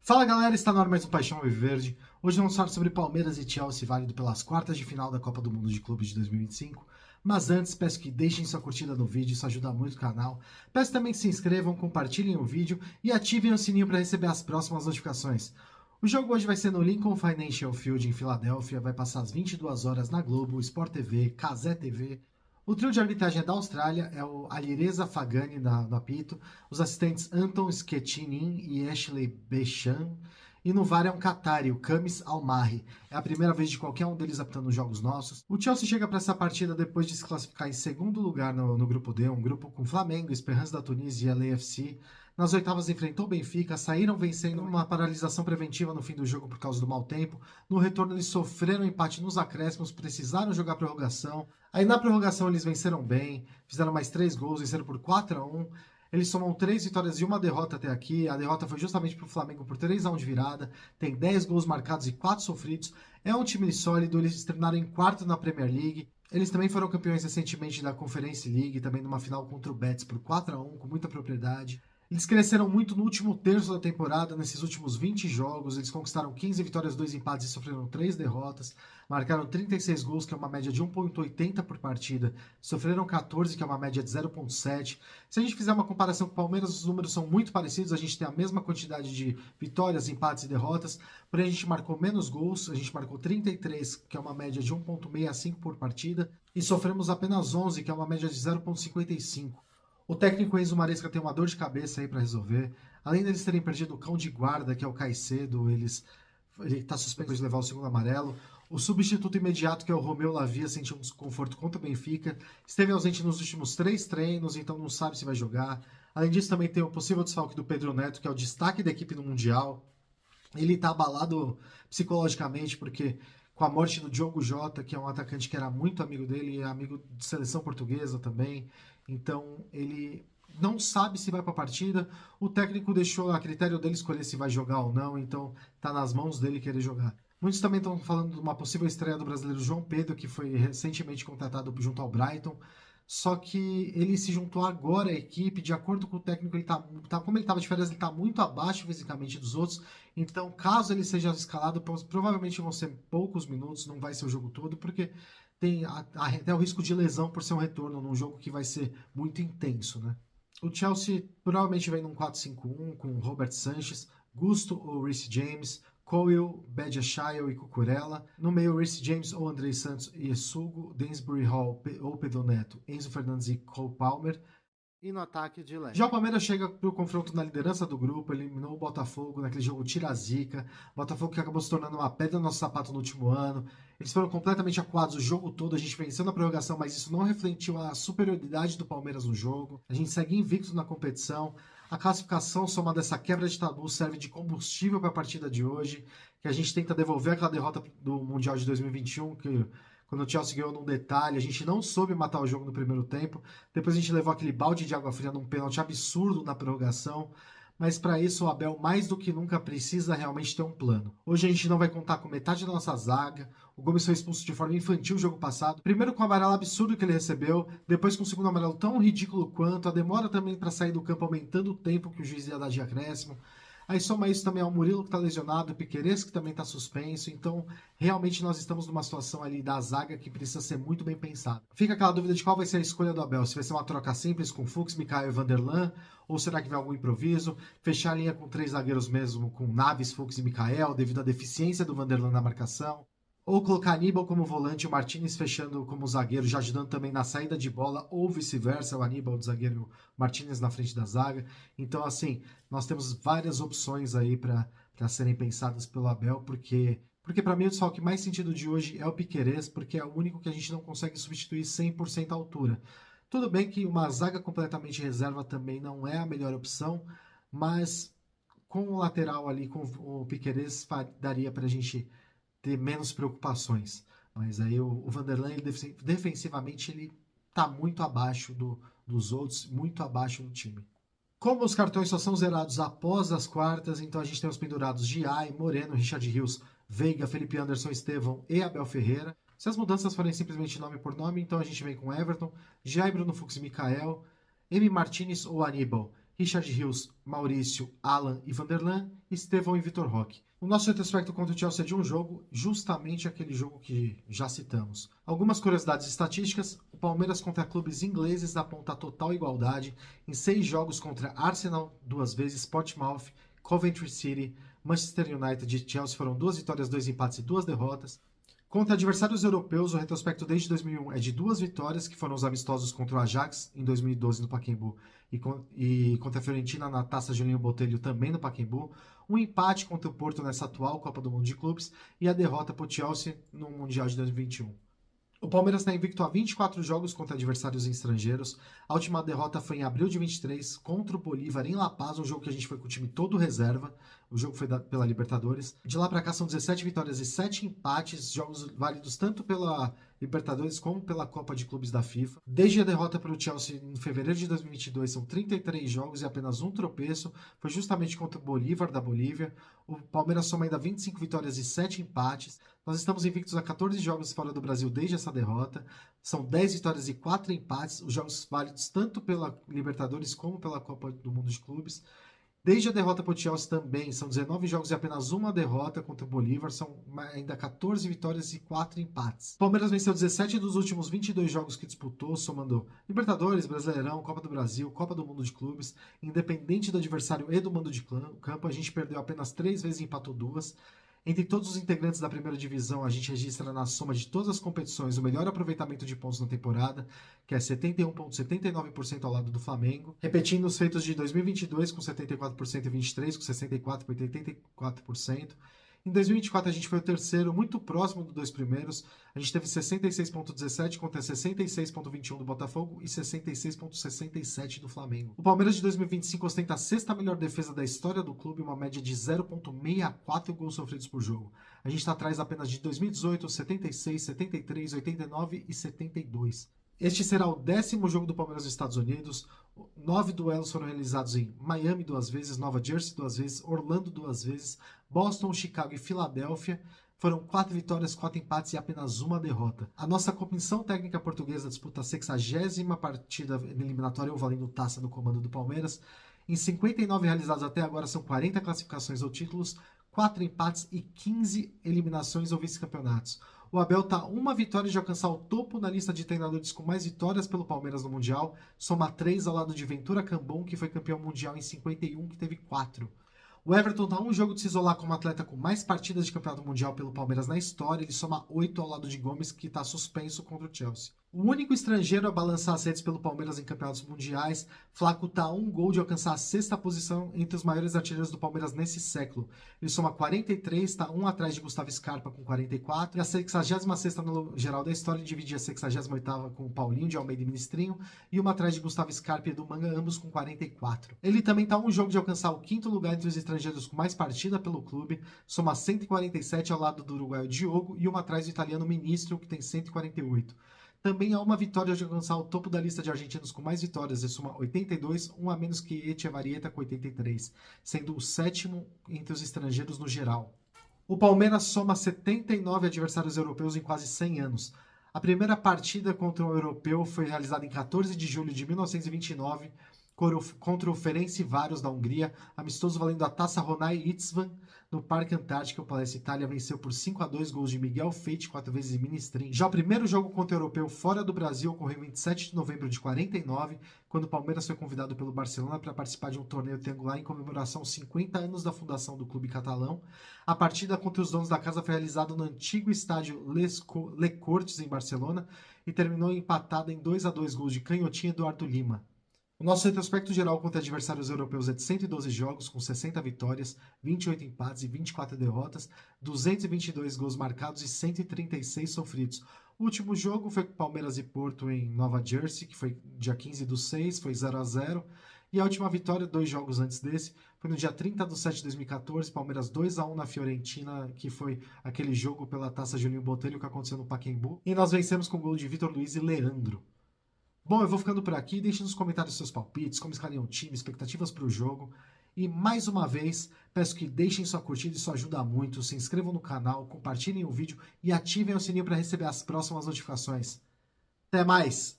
Fala galera, está no ar mais um Paixão Alviverde. Hoje vamos falar sobre Palmeiras e Chelsea, válido pelas quartas de final da Copa do Mundo de Clubes de 2025. Mas antes, peço que deixem sua curtida no vídeo, isso ajuda muito o canal. Peço também que se inscrevam, compartilhem o vídeo e ativem o sininho para receber as próximas notificações. O jogo hoje vai ser no Lincoln Financial Field, em Filadélfia, vai passar às 22 horas na Globo, Sport TV, Cazé TV. O trio de arbitragem é da Austrália, é o Alireza Fagani no apito, os assistentes Anton Schettinin e Ashley Bechan, e no VAR é um Qatari, o Kamis Almarri. É a primeira vez de qualquer um deles apitando os jogos nossos. O Chelsea chega para essa partida depois de se classificar em segundo lugar no grupo D, um grupo com Flamengo, Esperance da Tunísia e LAFC. Nas oitavas enfrentou o Benfica, saíram vencendo uma paralisação preventiva no fim do jogo por causa do mau tempo. No retorno eles sofreram empate nos acréscimos, precisaram jogar prorrogação. Aí na prorrogação eles venceram bem, fizeram mais 3 gols, venceram por 4-1. Eles somam 3 vitórias e uma derrota até aqui. A derrota foi justamente para o Flamengo por 3-1 de virada. Tem 10 gols marcados e 4 sofridos. É um time sólido, eles terminaram em quarto na Premier League. Eles também foram campeões recentemente da Conference League, também numa final contra o Betis por 4-1, com muita propriedade. Eles cresceram muito no último terço da temporada, nesses últimos 20 jogos. Eles conquistaram 15 vitórias, 2 empates e sofreram 3 derrotas. Marcaram 36 gols, que é uma média de 1,80 por partida. Sofreram 14, que é uma média de 0,7. Se a gente fizer uma comparação com o Palmeiras, os números são muito parecidos. A gente tem a mesma quantidade de vitórias, empates e derrotas. Porém, a gente marcou menos gols. A gente marcou 33, que é uma média de 1,65 por partida. E sofremos apenas 11, que é uma média de 0,55. O técnico Enzo Maresca tem uma dor de cabeça aí para resolver. Além deles terem perdido o cão de guarda, que é o Caicedo, ele está suspenso de levar o segundo amarelo. O substituto imediato, que é o Romeu Lavia, sentiu um desconforto contra o Benfica. Esteve ausente nos últimos 3 treinos, então não sabe se vai jogar. Além disso, também tem o possível desfalque do Pedro Neto, que é o destaque da equipe no Mundial. Ele está abalado psicologicamente, porque com a morte do Diogo Jota, que é um atacante que era muito amigo dele, é amigo de seleção portuguesa também. Então ele não sabe se vai para a partida. O técnico deixou a critério dele escolher se vai jogar ou não, então tá nas mãos dele querer jogar. Muitos também estão falando de uma possível estreia do brasileiro João Pedro, que foi recentemente contratado junto ao Brighton. Só que ele se juntou agora à equipe, de acordo com o técnico, como ele estava de férias, ele está muito abaixo fisicamente dos outros. Então, caso ele seja escalado, provavelmente vão ser poucos minutos, não vai ser o jogo todo, porque tem até o risco de lesão por ser um retorno num jogo que vai ser muito intenso, né? O Chelsea provavelmente vem num 4-5-1 com Robert Sanchez, Gusto ou Reece James, Cowell, Badiashile e Cucurella. No meio, Reece James ou Andrei Santos e Sugo, Dainsbury Hall ou Pedro Neto, Enzo Fernandes e Cole Palmer. E no ataque de leste. Já o Palmeiras chega para o confronto na liderança do grupo, eliminou o Botafogo naquele jogo tira-zica. Botafogo que acabou se tornando uma pedra no nosso sapato no último ano. Eles foram completamente acuados o jogo todo, a gente venceu na prorrogação, mas isso não refletiu a superioridade do Palmeiras no jogo. A gente segue invicto na competição. A classificação somada a essa quebra de tabu serve de combustível para a partida de hoje, que a gente tenta devolver aquela derrota do Mundial de 2021, que quando o Chelsea ganhou num detalhe, a gente não soube matar o jogo no primeiro tempo. Depois a gente levou aquele balde de água fria num pênalti absurdo na prorrogação. Mas para isso o Abel mais do que nunca precisa realmente ter um plano. Hoje a gente não vai contar com metade da nossa zaga. O Gomes foi expulso de forma infantil no jogo passado. Primeiro com o amarelo absurdo que ele recebeu, depois com o segundo amarelo tão ridículo quanto, a demora também para sair do campo aumentando o tempo que o juiz ia dar de acréscimo. Aí soma isso também ao Murilo que está lesionado, o Piquerez que também está suspenso, então realmente nós estamos numa situação ali da zaga que precisa ser muito bem pensada. Fica aquela dúvida de qual vai ser a escolha do Abel, se vai ser uma troca simples com Fux, Mikael e Vanderlan, ou será que vai algum improviso, fechar a linha com 3 zagueiros mesmo, com Naves, Fux e Mikael, devido à deficiência do Vanderlan na marcação. Ou colocar Aníbal como volante, o Martinez fechando como zagueiro, já ajudando também na saída de bola, ou vice-versa, o Aníbal, o zagueiro, o Martinez na frente da zaga. Então, assim, nós temos várias opções aí para serem pensadas pelo Abel, porque para mim o desfalque mais sentido de hoje é o Piquerez, porque é o único que a gente não consegue substituir 100% à altura. Tudo bem que uma zaga completamente reserva também não é a melhor opção, mas com o lateral ali, com o Piquerez, daria para a gente ter menos preocupações. Mas aí o Vanderlan, ele, defensivamente, ele tá muito abaixo dos outros, muito abaixo do time. Como os cartões só são zerados após as quartas, então a gente tem os pendurados Giai, Moreno, Richard Rios, Veiga, Felipe Anderson, Estevão e Abel Ferreira. Se as mudanças forem simplesmente nome por nome, então a gente vem com Everton, Giai, Bruno Fux e Mikael, M. Martinez ou Aníbal, Richard Rios, Maurício, Alan e Vanderlan, Estevão e Vitor Roque. O nosso retrospecto contra o Chelsea é de um jogo, justamente aquele jogo que já citamos. Algumas curiosidades estatísticas: o Palmeiras contra clubes ingleses aponta total igualdade em 6 jogos contra Arsenal, 2 vezes, Portsmouth, Coventry City, Manchester United e Chelsea foram 2 vitórias, 2 empates e 2 derrotas. Contra adversários europeus, o retrospecto desde 2001 é de 2 vitórias, que foram os amistosos contra o Ajax em 2012 no Pacaembu e contra a Fiorentina na Taça Julinho Botelho também no Pacaembu, um empate contra o Porto nessa atual Copa do Mundo de Clubes e a derrota para o Chelsea no Mundial de 2021. O Palmeiras está invicto a 24 jogos contra adversários estrangeiros. A última derrota foi em abril de 23 contra o Bolívar em La Paz, um jogo que a gente foi com o time todo reserva. O jogo foi pela Libertadores. De lá para cá são 17 vitórias e 7 empates, jogos válidos tanto pela Libertadores como pela Copa de Clubes da FIFA. Desde a derrota para o Chelsea em fevereiro de 2022 são 33 jogos e apenas um tropeço. Foi justamente contra o Bolívar da Bolívia. O Palmeiras soma ainda 25 vitórias e 7 empates. Nós estamos invictos a 14 jogos fora do Brasil desde essa derrota. São 10 vitórias e 4 empates, os jogos válidos tanto pela Libertadores como pela Copa do Mundo de Clubes. Desde a derrota para o Chelsea também, são 19 jogos e apenas uma derrota contra o Bolívar, são ainda 14 vitórias e 4 empates. O Palmeiras venceu 17 dos últimos 22 jogos que disputou, somando Libertadores, Brasileirão, Copa do Brasil, Copa do Mundo de Clubes. Independente do adversário e do mando de campo, a gente perdeu apenas 3 vezes e empatou 2. Entre todos os integrantes da primeira divisão, a gente registra na soma de todas as competições o melhor aproveitamento de pontos na temporada, que é 71,79% ao lado do Flamengo. Repetindo os feitos de 2022 com 74% e 23 com 64% e 84%. Em 2024 a gente foi o terceiro, muito próximo dos 2 primeiros. A gente teve 66,17 contra 66,21 do Botafogo e 66,67 do Flamengo. O Palmeiras de 2025 ostenta a 6ª melhor defesa da história do clube, uma média de 0,64 gols sofridos por jogo. A gente está atrás apenas de 2018, 76, 73, 89 e 72. Este será o 10º jogo do Palmeiras nos Estados Unidos. 9 duelos foram realizados em Miami 2 vezes, Nova Jersey 2 vezes, Orlando 2 vezes, Boston, Chicago e Filadélfia. Foram 4 vitórias, 4 empates e apenas uma derrota. A nossa comissão técnica portuguesa disputa a 60ª partida eliminatória ou valendo taça no comando do Palmeiras. Em 59 realizados até agora são 40 classificações ou títulos, 4 empates e 15 eliminações ou vice-campeonatos. O Abel está uma vitória de alcançar o topo na lista de treinadores com mais vitórias pelo Palmeiras no Mundial, soma 3 ao lado de Ventura Cambon, que foi campeão mundial em 51, que teve 4. O Everton está a um jogo de se isolar como atleta com mais partidas de campeonato mundial pelo Palmeiras na história, ele soma 8 ao lado de Gomes, que está suspenso contra o Chelsea. O único estrangeiro a balançar as redes pelo Palmeiras em campeonatos mundiais, Flaco está a um gol de alcançar a 6ª posição entre os maiores artilheiros do Palmeiras nesse século. Ele soma 43, está um atrás de Gustavo Scarpa com 44, e a 66ª no geral da história, ele divide a 68ª com o Paulinho de Almeida e Ministrinho, e uma atrás de Gustavo Scarpa e Edu Manga, ambos com 44. Ele também está a um jogo de alcançar o 5º lugar entre os estrangeiros com mais partida pelo clube, soma 147 ao lado do uruguaio Diogo, e uma atrás do italiano Ministro, que tem 148. Também há uma vitória de alcançar o topo da lista de argentinos com mais vitórias, e soma 82, um a menos que Echevarrieta com 83, sendo o 7º entre os estrangeiros no geral. O Palmeiras soma 79 adversários europeus em quase 100 anos. A primeira partida contra o europeu foi realizada em 14 de julho de 1929, contra o Ferencváros da Hungria, amistoso valendo a Taça Ronai István no Parque Antártico. O Palestra Itália venceu por 5-2, gols de Miguel Feite, 4 vezes Ministrin. Já o primeiro jogo contra o europeu fora do Brasil ocorreu em 27 de novembro de 49, quando o Palmeiras foi convidado pelo Barcelona para participar de um torneio triangular em comemoração aos 50 anos da fundação do clube catalão. A partida contra os donos da casa foi realizada no antigo estádio Les Corts, em Barcelona, e terminou empatada em 2-2, gols de Canhotinho e Eduardo Lima. O nosso retrospecto geral contra adversários europeus é de 112 jogos, com 60 vitórias, 28 empates e 24 derrotas, 222 gols marcados e 136 sofridos. O último jogo foi com Palmeiras e Porto em Nova Jersey, que foi dia 15/6, foi 0-0. E a última vitória, 2 jogos antes desse, foi no dia 30/7 de 2014, Palmeiras 2-1 na Fiorentina, que foi aquele jogo pela Taça Julinho Botelho que aconteceu no Pacaembu. E nós vencemos com o gol de Vitor Luiz e Leandro. Bom, eu vou ficando por aqui. Deixe nos comentários seus palpites, como escalariam o time, expectativas para o jogo. E mais uma vez, peço que deixem sua curtida, isso ajuda muito. Se inscrevam no canal, compartilhem o vídeo e ativem o sininho para receber as próximas notificações. Até mais!